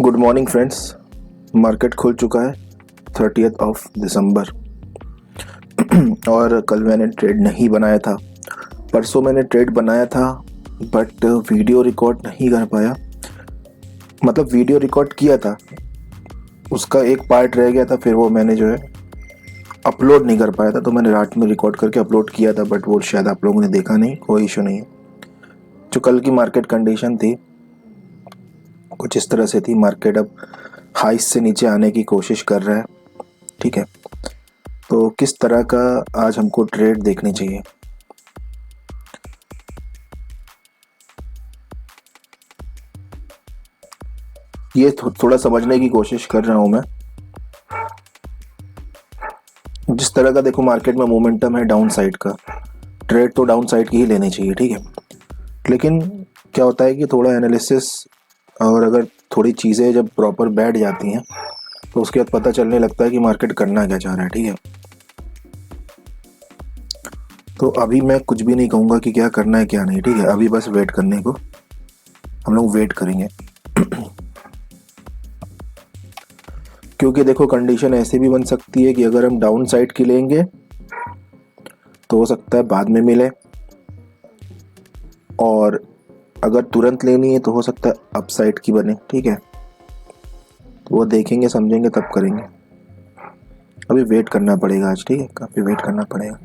Good morning friends. Market खुल चुका है 30th ऑफ दिसंबर और कल मैंने ट्रेड नहीं बनाया था। परसों मैंने ट्रेड बनाया था बट वीडियो रिकॉर्ड नहीं कर पाया। मतलब वीडियो रिकॉर्ड किया था, उसका एक पार्ट रह गया था, फिर वो मैंने जो है अपलोड नहीं कर पाया था। तो मैंने रात में रिकॉर्ड करके अपलोड किया था बट वो शायद आप लोगों ने देखा नहीं। कोई इशू नहीं है। जो कल की मार्केट कंडीशन थी कुछ इस तरह से थी। मार्केट अब हाइस से नीचे आने की कोशिश कर रहा है। ठीक है, तो किस तरह का आज हमको ट्रेड देखनी चाहिए। ये थोड़ा समझने की कोशिश कर रहा हूं मैं। जिस तरह का देखो मार्केट में मोमेंटम है डाउन साइड का, ट्रेड तो डाउन साइड की ही लेनी चाहिए। ठीक है, लेकिन क्या होता है कि थोड़ा एनालिसिस और अगर थोड़ी चीज़ें जब प्रॉपर बैठ जाती हैं तो उसके बाद पता चलने लगता है कि मार्केट करना क्या चाह रहा है। ठीक है, तो अभी मैं कुछ भी नहीं कहूँगा कि क्या करना है क्या नहीं। ठीक है, अभी बस वेट करने को हम लोग वेट करेंगे क्योंकि देखो कंडीशन ऐसी भी बन सकती है कि अगर हम डाउन साइड की लेंगे तो हो सकता है बाद में मिले, और अगर तुरंत लेनी है तो हो सकता है अप साइड की बने। ठीक है, तो वो देखेंगे समझेंगे तब करेंगे। अभी वेट करना पड़ेगा आज। ठीक है, काफ़ी वेट करना पड़ेगा।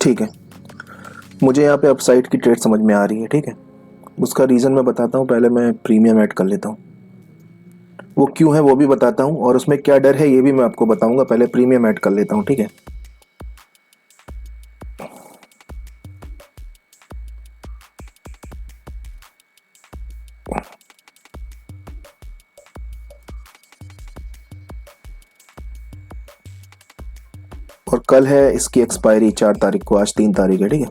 ठीक है, मुझे यहाँ पे अपसाइड की ट्रेड समझ में आ रही है। ठीक है, उसका रीज़न मैं बताता हूँ। पहले मैं प्रीमियम ऐड कर लेता हूँ, वो क्यों है वो भी बताता हूँ, और उसमें क्या डर है ये भी मैं आपको बताऊंगा। पहले प्रीमियम ऐड कर लेता हूँ। ठीक है, और कल है इसकी एक्सपायरी 4 तारीख को, आज 3 तारीख है। ठीक है,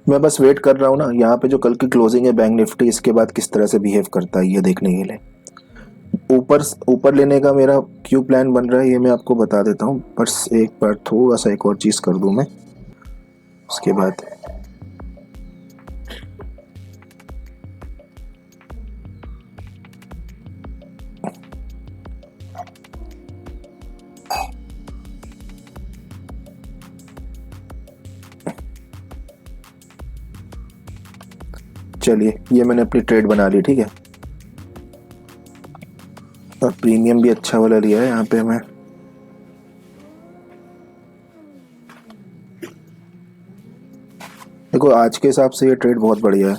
मैं बस वेट कर रहा हूँ ना, यहाँ पे जो कल की क्लोजिंग है बैंक निफ्टी, इसके बाद किस तरह से बिहेव करता है ये देखने के लिए। ऊपर ऊपर लेने का मेरा क्यों प्लान बन रहा है ये मैं आपको बता देता हूँ। बस एक बार थोड़ा सा एक और चीज़ कर दूँ मैं, उसके बाद चलिए ये मैंने अपनी ट्रेड बना ली। ठीक है, और प्रीमियम भी अच्छा वाला लिया है यहाँ पे मैं। देखो आज के हिसाब से ये ट्रेड बहुत बढ़िया है।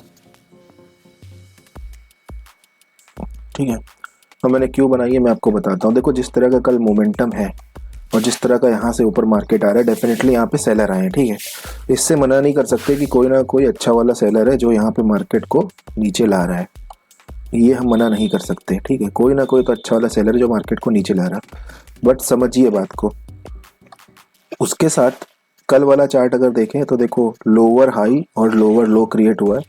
ठीक है, तो मैंने क्यों बनाई है मैं आपको बताता हूँ। देखो जिस तरह का कल मोमेंटम है और जिस तरह का यहाँ से ऊपर मार्केट आ रहा है, डेफिनेटली यहाँ पे सेलर आए हैं। ठीक है, इससे मना नहीं कर सकते कि कोई ना कोई अच्छा वाला सेलर है जो यहाँ पे मार्केट को नीचे ला रहा है, ये हम मना नहीं कर सकते। ठीक है, कोई ना कोई तो अच्छा वाला सेलर है जो मार्केट को नीचे ला रहा है। बट समझिए बात को, उसके साथ कल वाला चार्ट अगर देखें तो देखो लोअर हाई और लोअर लो क्रिएट हुआ है,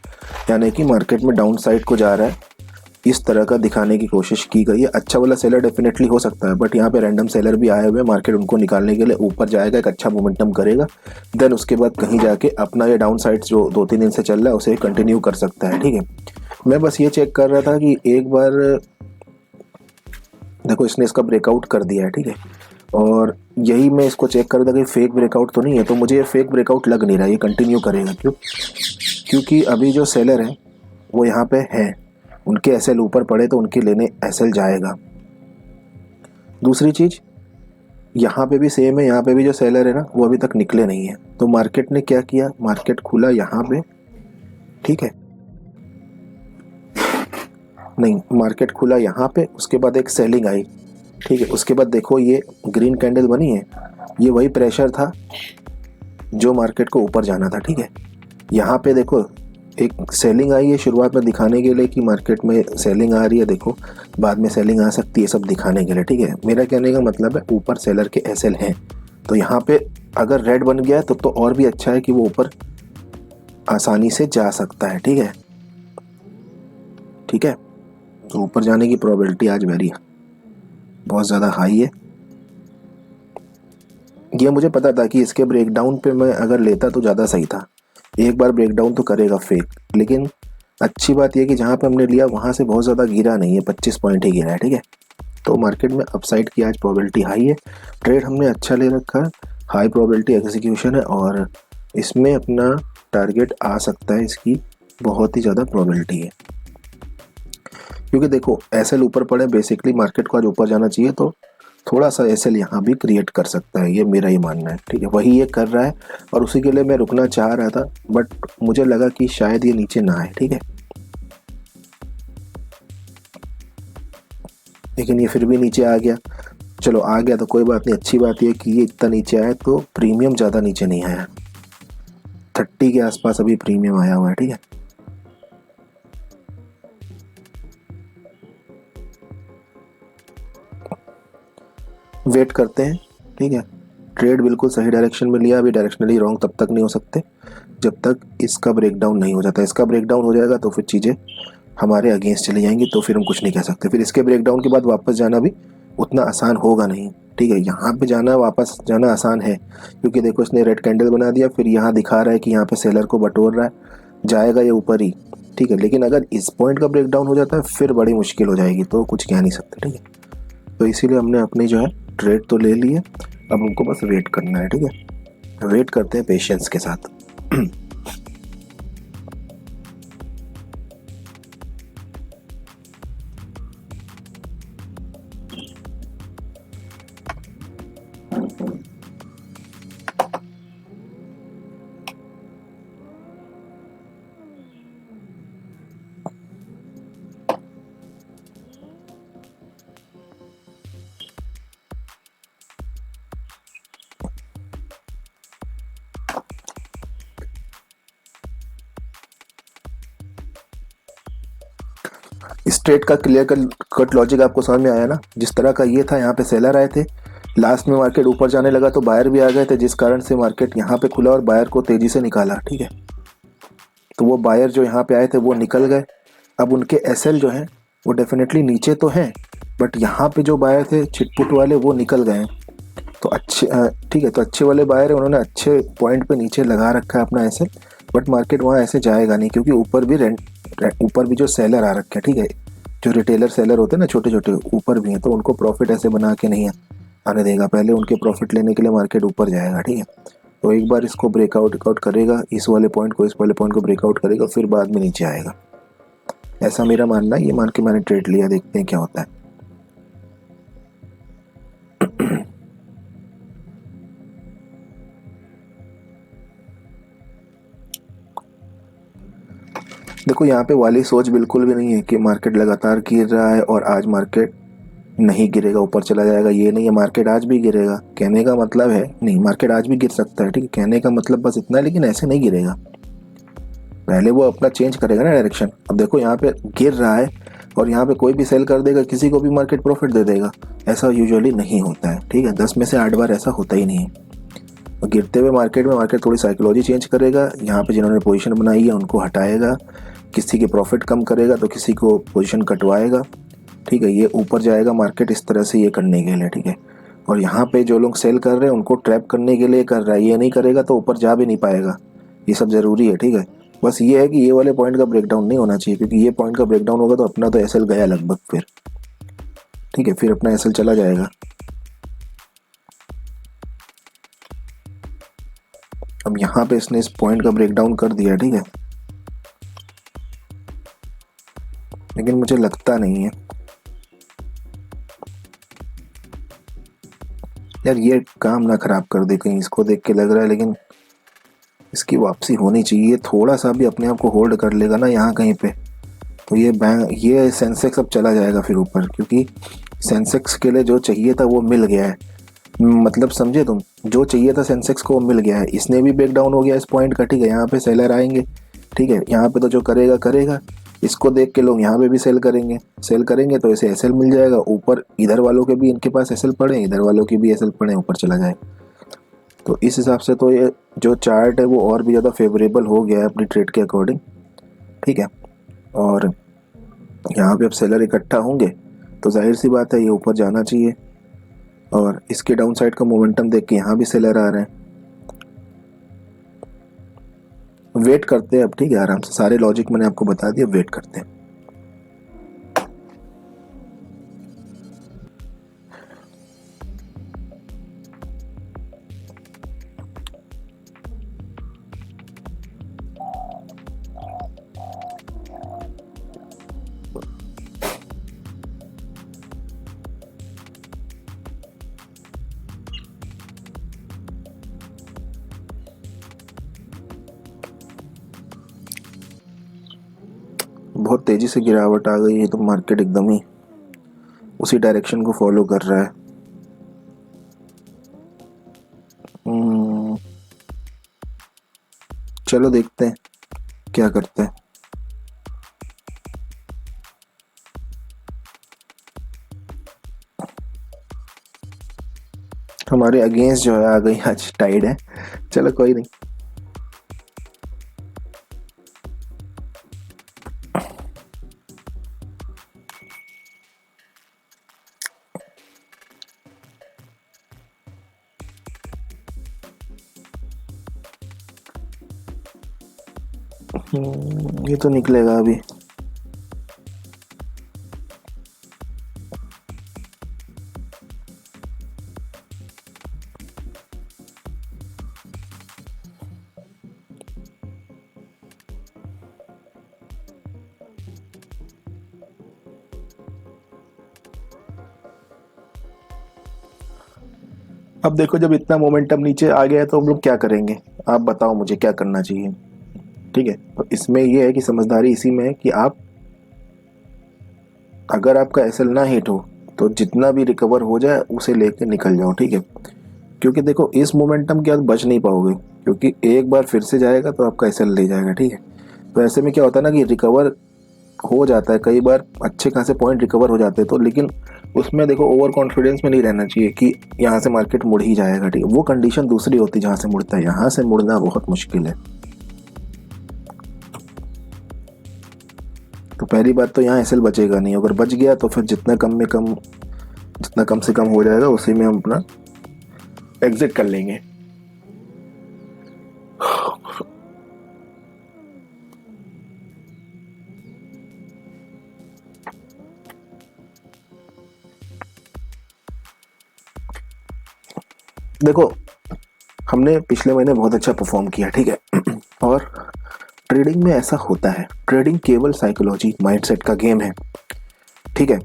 यानी कि मार्केट में डाउन साइड को जा रहा है। इस तरह का दिखाने की कोशिश की गई है। अच्छा वाला सेलर डेफिनेटली हो सकता है, बट यहाँ पे रैंडम सेलर भी आए हुए हैं, मार्केट उनको निकालने के लिए ऊपर जाएगा, एक अच्छा मोमेंटम करेगा, देन उसके बाद कहीं जाके अपना ये डाउन साइड जो 2-3 दिन से चल रहा है उसे कंटिन्यू कर सकता है। ठीक है, मैं बस ये चेक कर रहा था कि एक बार देखो इसने इसका ब्रेकआउट कर दिया है। ठीक है, और यही मैं इसको चेक कर रहा था कि फेक ब्रेकआउट तो नहीं है, तो मुझे ये फेक ब्रेकआउट लग नहीं रहा, ये कंटिन्यू करेगा। क्योंकि अभी जो सेलर है वो यहाँ पे है, उनके एसएल ऊपर पड़े तो उनके लेने एसएल जाएगा। दूसरी चीज़ यहाँ पे भी सेम है, यहाँ पे भी जो सेलर है ना वो अभी तक निकले नहीं है, तो मार्केट ने क्या किया, मार्केट खुला यहाँ पे, ठीक है, नहीं मार्केट खुला यहाँ पे, उसके बाद एक सेलिंग आई। ठीक है, उसके बाद देखो ये ग्रीन कैंडल बनी है, ये वही प्रेशर था जो मार्केट को ऊपर जाना था। ठीक है, यहाँ पे देखो एक सेलिंग आई है शुरुआत में दिखाने के लिए कि मार्केट में सेलिंग आ रही है, देखो बाद में सेलिंग आ सकती है, सब दिखाने के लिए। ठीक है, मेरा कहने का मतलब है ऊपर सेलर के एसएल हैं, तो यहाँ पे अगर रेड बन गया है तो और भी अच्छा है कि वो ऊपर आसानी से जा सकता है। ठीक है, ठीक है, तो ऊपर जाने की प्रोबेबिलिटी आज बहुत ज़्यादा हाई है। ये मुझे पता था कि इसके ब्रेकडाउन पे मैं अगर लेता तो ज़्यादा सही था, एक बार ब्रेकडाउन तो करेगा फेक, लेकिन अच्छी बात यह कि जहाँ पे हमने लिया वहाँ से बहुत ज़्यादा गिरा नहीं है, 25 पॉइंट ही गिरा है। ठीक है, तो मार्केट में अपसाइड की आज प्रोबेबिलिटी हाई है, ट्रेड हमने अच्छा ले रखा है, हाई प्रोबेबिलिटी एग्जीक्यूशन है, और इसमें अपना टारगेट आ सकता है, इसकी बहुत ही ज़्यादा प्रोबेबिलिटी है। क्योंकि देखो एसएल ऊपर पड़े, बेसिकली मार्केट को आज ऊपर जाना चाहिए, तो थोड़ा सा एसएल यहाँ भी क्रिएट कर सकता है, ये मेरा ही मानना है। ठीक है, वही ये कर रहा है, और उसी के लिए मैं रुकना चाह रहा था, बट मुझे लगा कि शायद ये नीचे ना आए। ठीक है, लेकिन ये फिर भी नीचे आ गया, चलो आ गया तो कोई बात नहीं। अच्छी बात ये कि ये इतना नीचे आया तो प्रीमियम ज़्यादा नीचे नहीं आया, 30 के आसपास अभी प्रीमियम आया हुआ है। ठीक है, वेट करते हैं। ठीक है, ट्रेड बिल्कुल सही डायरेक्शन में लिया, अभी डायरेक्शनली रॉन्ग तब तक नहीं हो सकते जब तक इसका ब्रेकडाउन नहीं हो जाता। इसका ब्रेकडाउन हो जाएगा तो फिर चीज़ें हमारे अगेंस्ट चली जाएंगी, तो फिर हम कुछ नहीं कह सकते। फिर इसके ब्रेकडाउन के बाद वापस जाना भी उतना आसान होगा नहीं। ठीक है, यहाँ पे जाना वापस जाना आसान है, क्योंकि देखो इसने रेड कैंडल बना दिया, फिर यहाँ दिखा रहा है कि यहाँ पे सेलर को बटोर रहा है, जाएगा ये ऊपर ही। ठीक है, लेकिन अगर इस पॉइंट का ब्रेकडाउन हो जाता है फिर बड़ी मुश्किल हो जाएगी, तो कुछ कह नहीं सकते। ठीक है, तो इसीलिए हमने अपनी जो है ट्रेड तो ले ली है, अब हमको बस वेट करना है। ठीक है, वेट करते हैं पेशेंस के साथ। इस ट्रेड का क्लियर कट लॉजिक आपको समझ में आया ना। जिस तरह का ये था, यहाँ पे सेलर आए थे, लास्ट में मार्केट ऊपर जाने लगा तो बायर भी आ गए थे, जिस कारण से मार्केट यहाँ पे खुला और बायर को तेजी से निकाला। ठीक है, तो वो बायर जो यहाँ पे आए थे वो निकल गए, अब उनके एसएल जो हैं वो डेफिनेटली नीचे तो हैं, बट यहाँ पे जो बायर थे छिटपुट वाले वो निकल गए हैं, तो अच्छे ठीक है, तो अच्छे वाले बायर है, उन्होंने अच्छे पॉइंट पे नीचे लगा रखा है अपना एसएल, बट मार्केट वहाँ ऐसे जाएगा नहीं, क्योंकि ऊपर भी जो सेलर आ रखे हैं। ठीक है, जो रिटेलर सेलर होते हैं ना छोटे छोटे ऊपर भी हैं, तो उनको प्रॉफिट ऐसे बना के नहीं आने देगा, पहले उनके प्रॉफिट लेने के लिए मार्केट ऊपर जाएगा। ठीक है, तो एक बार इसको ब्रेकआउट करेगा, इस वाले पॉइंट को ब्रेकआउट करेगा, फिर बाद में नीचे आएगा, ऐसा मेरा मानना है। ये मान के मैंने ट्रेड लिया, देखते हैं क्या होता है। देखो यहाँ पे वाली सोच बिल्कुल भी नहीं है कि मार्केट लगातार गिर रहा है और आज मार्केट नहीं गिरेगा, ऊपर चला जाएगा, ये नहीं है। मार्केट आज भी गिरेगा, कहने का मतलब है, नहीं मार्केट आज भी गिर सकता है। ठीक है, कहने का मतलब बस इतना है, लेकिन ऐसे नहीं गिरेगा, पहले वो अपना चेंज करेगा ना डायरेक्शन। अब देखो यहाँ पे गिर रहा है और यहाँ पे कोई भी सेल कर देगा, किसी को भी मार्केट प्रॉफिट दे देगा, ऐसा यूजुअली नहीं होता है। ठीक है, 10 में से 8 बार ऐसा होता ही नहीं है। गिरते हुए मार्केट में मार्केट थोड़ी साइकोलॉजी चेंज करेगा, यहाँ पे जिन्होंने पोजीशन बनाई है उनको हटाएगा, किसी के प्रॉफिट कम करेगा तो किसी को पोजीशन कटवाएगा, ठीक है। ये ऊपर जाएगा मार्केट इस तरह से ये करने के लिए, ठीक है। और यहाँ पे जो लोग सेल कर रहे हैं उनको ट्रैप करने के लिए कर रहा है, ये नहीं करेगा तो ऊपर जा भी नहीं पाएगा। ये सब ज़रूरी है, ठीक है। बस ये है कि ये वाले पॉइंट का ब्रेकडाउन नहीं होना चाहिए, क्योंकि ये पॉइंट का ब्रेकडाउन होगा तो अपना तो एसएल गया लगभग फिर, ठीक है। फिर अपना एसएल चला जाएगा। अब यहाँ पे इसने इस पॉइंट का ब्रेकडाउन कर दिया, ठीक है, लेकिन मुझे लगता नहीं है यार ये काम ना खराब कर दे कहीं, इसको देख के लग रहा है। लेकिन इसकी वापसी होनी चाहिए, थोड़ा सा भी अपने आप को होल्ड कर लेगा ना यहाँ कहीं पे, तो ये सेंसेक्स अब चला जाएगा फिर ऊपर, क्योंकि सेंसेक्स के लिए जो चाहिए था वो मिल गया है। मतलब समझे तुम, जो चाहिए था सेंसेक्स को वो मिल गया है। इसने भी ब्रेक डाउन हो गया इस पॉइंट का, ठीक है। यहाँ पे सेलर आएंगे, ठीक है। यहाँ पे तो जो करेगा करेगा, इसको देख के लोग यहाँ पे भी सेल करेंगे तो इसे एसएल मिल जाएगा ऊपर। इधर वालों के भी इनके पास एसएल पड़े, इधर वालों की भी एसएल पड़े, ऊपर चला जाए। तो इस हिसाब से तो ये जो चार्ट है वो और भी ज़्यादा फेवरेबल हो गया है अपनी ट्रेड के अकॉर्डिंग, ठीक है। और यहाँ पे अब सेलर इकट्ठा होंगे तो जाहिर सी बात है ये ऊपर जाना चाहिए। और इसके डाउन साइड का मोमेंटम देख के यहाँ भी सेलर आ रहे हैं। वेट करते हैं अब, ठीक है, आराम से। सारे लॉजिक मैंने आपको बता दिया, वेट करते हैं। बहुत तेजी से गिरावट आ गई है, तो मार्केट एकदम ही उसी डायरेक्शन को फॉलो कर रहा है। चलो देखते हैं क्या करते हैं। हमारे अगेंस्ट जो है आ गई आज, टाइड है। चलो कोई नहीं। ये तो निकलेगा अभी। अब देखो, जब इतना मोमेंटम नीचे आ गया है तो हम लोग क्या करेंगे, आप बताओ मुझे क्या करना चाहिए, ठीक है। तो इसमें यह है कि समझदारी इसी में है कि आप, अगर आपका एसएल ना हिट हो तो जितना भी रिकवर हो जाए उसे लेके निकल जाओ, ठीक है। क्योंकि देखो इस मोमेंटम के बाद बच नहीं पाओगे, क्योंकि एक बार फिर से जाएगा तो आपका एसएल ले जाएगा, ठीक है। तो ऐसे में क्या होता है ना कि रिकवर हो जाता है, कई बार अच्छे खासे पॉइंट रिकवर हो जाते हैं। तो लेकिन उसमें देखो ओवर कॉन्फिडेंस में नहीं रहना चाहिए कि यहाँ से मार्केट मुड़ ही जाएगा, ठीक है। वो कंडीशन दूसरी होती है जहाँ से मुड़ता है, यहाँ से मुड़ना बहुत मुश्किल है। तो पहली बात तो यहाँ एसएल बचेगा नहीं, अगर बच गया तो फिर जितना कम से कम हो जाएगा उसी में हम अपना एग्जिट कर लेंगे। देखो हमने पिछले महीने बहुत अच्छा परफॉर्म किया, ठीक है। और ट्रेडिंग में ऐसा होता है, ट्रेडिंग केवल साइकोलॉजी माइंडसेट का गेम है, ठीक है।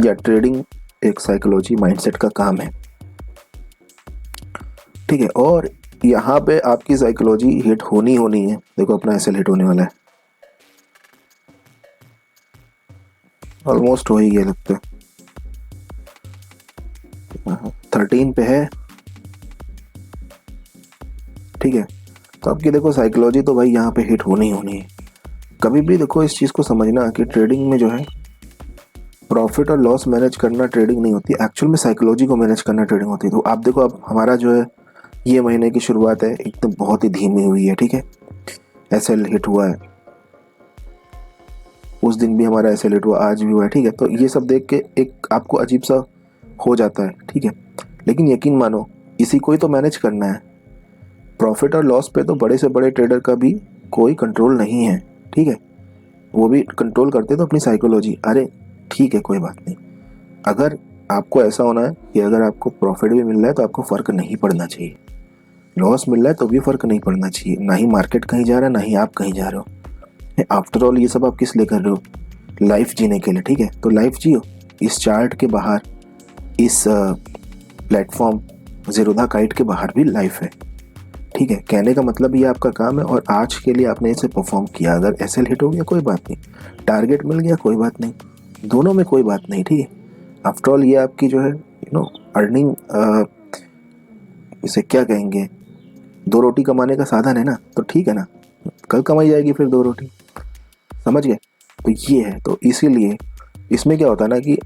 या ट्रेडिंग एक साइकोलॉजी माइंडसेट का काम है, ठीक है। और यहाँ पे आपकी साइकोलॉजी हिट होनी है। देखो अपना एसएल हिट होने वाला है, ऑलमोस्ट हो ही गया लगता है, 13 पे है, ठीक है। तो आपकी देखो साइकोलॉजी तो भाई यहाँ पे हिट होनी है। कभी भी देखो इस चीज़ को समझना कि ट्रेडिंग में जो है प्रॉफिट और लॉस मैनेज करना ट्रेडिंग नहीं होती, एक्चुअल में साइकोलॉजी को मैनेज करना ट्रेडिंग होती है। तो आप देखो अब हमारा जो है ये महीने की शुरुआत है एकदम बहुत ही धीमी हुई है, ठीक है। एसएल हिट हुआ है, उस दिन भी हमारा ऐसे लेट हुआ, आज भी हुआ है, ठीक है। तो ये सब देख के एक आपको अजीब सा हो जाता है, ठीक है। लेकिन यकीन मानो इसी को ही तो मैनेज करना है। प्रॉफिट और लॉस पे तो बड़े से बड़े ट्रेडर का भी कोई कंट्रोल नहीं है, ठीक है। वो भी कंट्रोल करते तो अपनी साइकोलॉजी। अरे ठीक है, कोई बात नहीं। अगर आपको ऐसा होना है कि अगर आपको प्रॉफिट भी मिल रहा है तो आपको फ़र्क नहीं पड़ना चाहिए, लॉस मिल रहा है तो भी फ़र्क नहीं पड़ना चाहिए। ना ही मार्केट कहीं जा रहा है, ना ही आप कहीं जा रहे हो। आफ्टर ऑल ये सब आप किस लिए कर रहे हो? लाइफ जीने के लिए, ठीक है। तो लाइफ जियो। इस चार्ट के बाहर, इस प्लेटफॉर्म ज़ीरोधा काइट के बाहर भी लाइफ है, ठीक है। कहने का मतलब ये आपका काम है, और आज के लिए आपने इसे परफॉर्म किया। अगर एसएल हिट हो गया कोई बात नहीं, टारगेट मिल गया कोई बात नहीं, दोनों में कोई बात नहीं, ठीक है। आफ्टर ऑल ये आपकी जो है अर्निंग, इसे क्या कहेंगे, दो रोटी कमाने का साधन है ना, तो ठीक है ना, कल कमाई जाएगी फिर दो रोटी, समझ गए। तो ये है, तो इसीलिए इसमें क्या होता है ना कि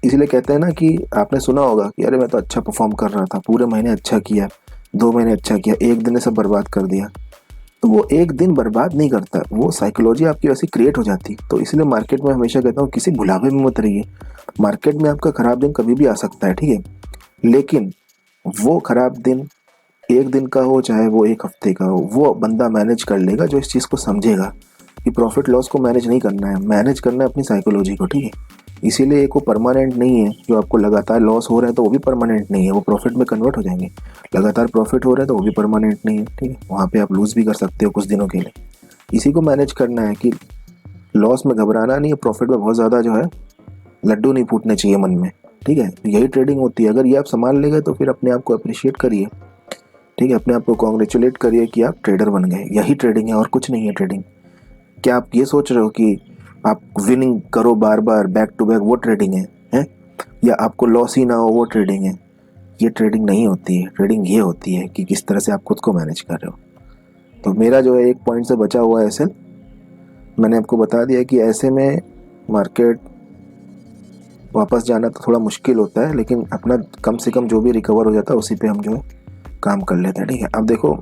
इसीलिए कहते हैं ना कि आपने सुना होगा कि अरे मैं तो अच्छा परफॉर्म कर रहा था, पूरे महीने अच्छा किया, 2 महीने अच्छा किया, एक दिन ने सब बर्बाद कर दिया। तो वो एक दिन बर्बाद नहीं करता, वो साइकोलॉजी आपकी वैसी क्रिएट हो जाती। तो इसलिए मार्केट में हमेशा कहता हूँ किसी भुलावे में मत रहिए। मार्केट में आपका ख़राब दिन कभी भी आ सकता है, ठीक है। लेकिन वो ख़राब दिन एक दिन का हो चाहे वो एक हफ्ते का हो, वो बंदा मैनेज कर लेगा जो इस चीज़ को समझेगा कि प्रॉफिट लॉस को मैनेज नहीं करना है, मैनेज करना है अपनी साइकोलॉजी को, ठीक है। इसीलिए एक वो परमानेंट नहीं है। जो आपको लगातार लॉस हो रहा है तो वो भी परमानेंट नहीं है, वो प्रॉफिट में कन्वर्ट हो जाएंगे। लगातार प्रॉफिट हो रहा है तो वो भी परमानेंट नहीं है, ठीक है। वहाँ पे आप लूज़ भी कर सकते हो कुछ दिनों के लिए। इसी को मैनेज करना है कि लॉस में घबराना नहीं है, प्रॉफिट में बहुत ज़्यादा जो है लड्डू नहीं फूटने चाहिए मन में, ठीक है। यही ट्रेडिंग होती है। अगर ये आप संभाल लेंगे तो फिर अपने आप को अप्रिशिएट करिए, ठीक है। अपने आप को कॉन्ग्रेचुलेट करिए कि आप ट्रेडर बन गए। यही ट्रेडिंग है और कुछ नहीं है ट्रेडिंग। क्या आप ये सोच रहे हो कि आप विनिंग करो बार बार बैक टू बैक, वो ट्रेडिंग है? या आपको लॉस ही ना हो, वो ट्रेडिंग है? ये ट्रेडिंग नहीं होती है। ट्रेडिंग ये होती है कि किस तरह से आप खुद को मैनेज कर रहे हो। तो मेरा जो है एक पॉइंट से बचा हुआ है एसएल, मैंने आपको बता दिया कि ऐसे में मार्केट वापस जाना तो थोड़ा मुश्किल होता है, लेकिन अपना कम से कम जो भी रिकवर हो जाता है उसी पे हम जो है काम कर लेते हैं, ठीक है। अब देखो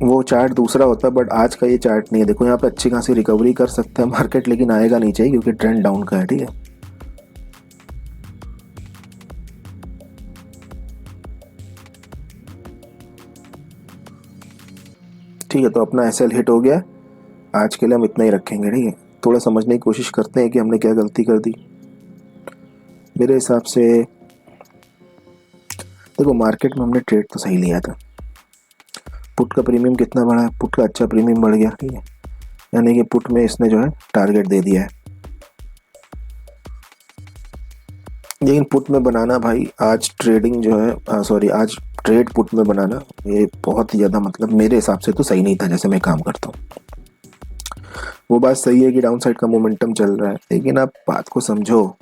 वो चार्ट दूसरा होता है, बट आज का ये चार्ट नहीं है। देखो यहाँ पे अच्छी खासी रिकवरी कर सकता है मार्केट, लेकिन आएगा नहीं चाहिए क्योंकि ट्रेंड डाउन का है, ठीक है। ठीक है, तो अपना एसएल हिट हो गया। आज के लिए हम इतना ही रखेंगे, ठीक है। थोड़ा समझने की कोशिश करते हैं कि हमने क्या गलती कर दी। मेरे हिसाब से देखो मार्केट में हमने ट्रेड तो सही लिया था। पुट का प्रीमियम कितना बढ़ा है? पुट का अच्छा प्रीमियम बढ़ गया, ठीक है। यानी कि पुट में इसने जो है टारगेट दे दिया है। लेकिन पुट में बनाना भाई, आज ट्रेडिंग जो है सॉरी आज ट्रेड पुट में बनाना ये बहुत ही ज़्यादा, मतलब मेरे हिसाब से तो सही नहीं था जैसे मैं काम करता हूँ। वो बात सही है कि डाउन साइड का मोमेंटम चल रहा है, लेकिन आप बात को समझो।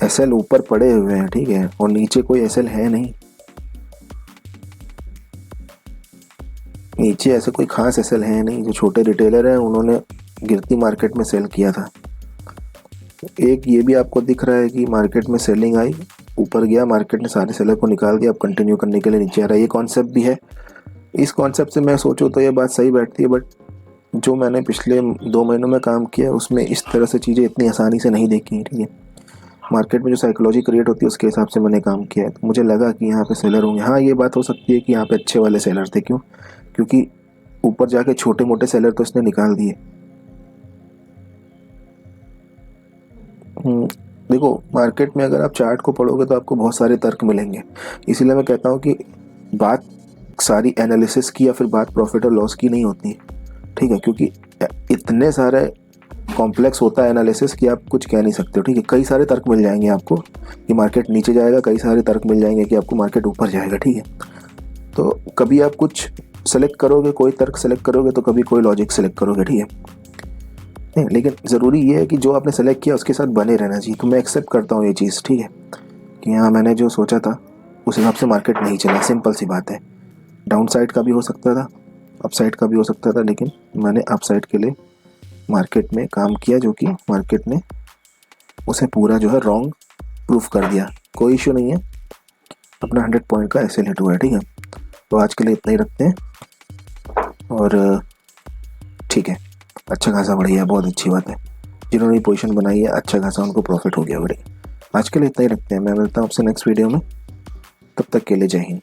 एसएल ऊपर पड़े हुए हैं, ठीक है, और नीचे कोई एसएल है नहीं। नीचे ऐसे कोई खास एसएल है नहीं। जो छोटे रिटेलर हैं उन्होंने गिरती मार्केट में सेल किया था। एक ये भी आपको दिख रहा है कि मार्केट में सेलिंग आई, ऊपर गया, मार्केट ने सारे सेलर को निकाल दिया, अब कंटिन्यू करने के लिए नीचे आ रहा है। ये कॉन्सेप्ट भी है। इस कॉन्सेप्ट से मैं सोचूं तो ये बात सही बैठती है, बट जो मैंने पिछले 2 महीनों में काम किया उसमें इस तरह से चीज़ें इतनी आसानी से नहीं देखी, ठीक है। मार्केट में जो साइकोलॉजी क्रिएट होती है उसके हिसाब से मैंने काम किया है। तो मुझे लगा कि यहाँ पे सेलर होंगे। हाँ, ये बात हो सकती है कि यहाँ पे अच्छे वाले सेलर थे। क्यों? क्योंकि ऊपर जाके छोटे मोटे सेलर तो इसने निकाल दिए। देखो मार्केट में अगर आप चार्ट को पढ़ोगे तो आपको बहुत सारे तर्क मिलेंगे। इसीलिए मैं कहता हूँ कि बात सारी एनालिसिस की या फिर बात प्रॉफिट और लॉस की नहीं होती, ठीक है। क्योंकि इतने सारे कॉम्प्लेक्स होता है एनालिसिस कि आप कुछ कह नहीं सकते हो, ठीक है। कई सारे तर्क मिल जाएंगे आपको कि मार्केट नीचे जाएगा, कई सारे तर्क मिल जाएंगे कि आपको मार्केट ऊपर जाएगा, ठीक है। तो कभी आप कुछ सेलेक्ट करोगे, कोई तर्क सेलेक्ट करोगे, तो कभी कोई लॉजिक सेलेक्ट करोगे, ठीक है। लेकिन ज़रूरी ये है कि जो आपने सेलेक्ट किया उसके साथ बने रहना चाहिए। तो मैं एक्सेप्ट करता हूँ ये चीज़, ठीक है, कि हाँ मैंने जो सोचा था उस हिसाब से मार्केट नहीं चला। सिंपल सी बात है। डाउन साइड का भी हो सकता था, अप साइड का भी हो सकता था, लेकिन मैंने अप साइड के लिए मार्केट में काम किया, जो कि मार्केट ने उसे पूरा जो है रॉन्ग प्रूफ कर दिया। कोई इशू नहीं है, अपना 100 पॉइंट का एसएल हिट हुआ है, ठीक है। तो आज के लिए इतना ही रखते हैं, और ठीक है, अच्छा खासा बढ़िया, बहुत अच्छी बात है। जिन्होंने पोजीशन बनाई है अच्छा खासा उनको प्रॉफिट हो गया। बढ़िया, आज के लिए इतना ही रखते हैं। मैं मिलता हूँ आपसे नेक्स्ट वीडियो में, तब तक के लिए जय हिंद।